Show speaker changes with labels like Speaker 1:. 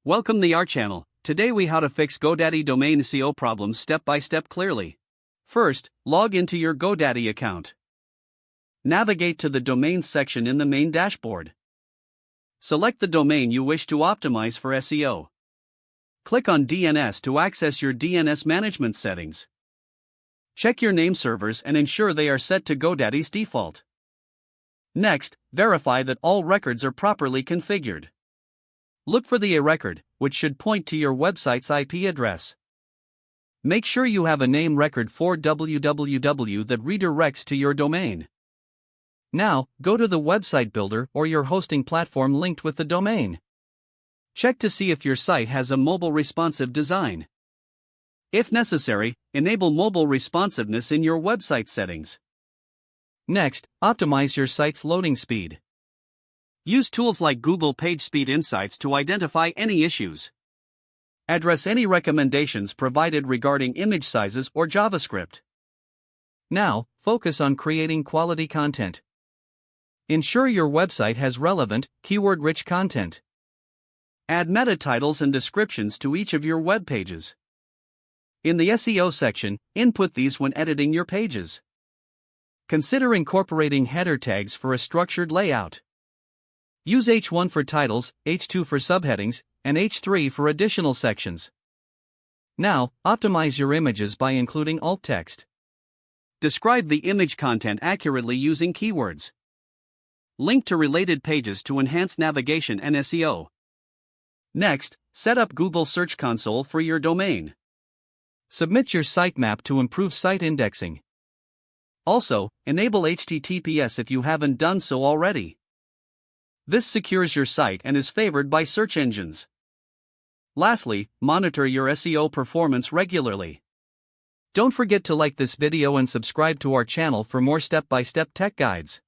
Speaker 1: Welcome to our channel. Today we how to fix GoDaddy domain SEO problems step by step clearly. First, log into your GoDaddy account. Navigate to the domains section in the main dashboard. Select the domain you wish to optimize for SEO. Click on DNS to access your DNS management settings. Check your name servers and ensure they are set to GoDaddy's default. Next, verify that all records are properly configured. Look for the A record, which should point to your website's IP address. Make sure you have a name record for www that redirects to your domain. Now, go to the website builder or your hosting platform linked with the domain. Check to see if your site has a mobile responsive design. If necessary, enable mobile responsiveness in your website settings. Next, optimize your site's loading speed. Use tools like Google PageSpeed Insights to identify any issues. Address any recommendations provided regarding image sizes or JavaScript. Now, focus on creating quality content. Ensure your website has relevant, keyword-rich content. Add meta titles and descriptions to each of your web pages. In the SEO section, input these when editing your pages. Consider incorporating header tags for a structured layout. Use H1 for titles, H2 for subheadings, and H3 for additional sections. Now, optimize your images by including alt text. Describe the image content accurately using keywords. Link to related pages to enhance navigation and SEO. Next, set up Google Search Console for your domain. Submit your sitemap to improve site indexing. Also, enable HTTPS if you haven't done so already. This secures your site and is favored by search engines. Lastly, monitor your SEO performance regularly. Don't forget to like this video and subscribe to our channel for more step-by-step tech guides.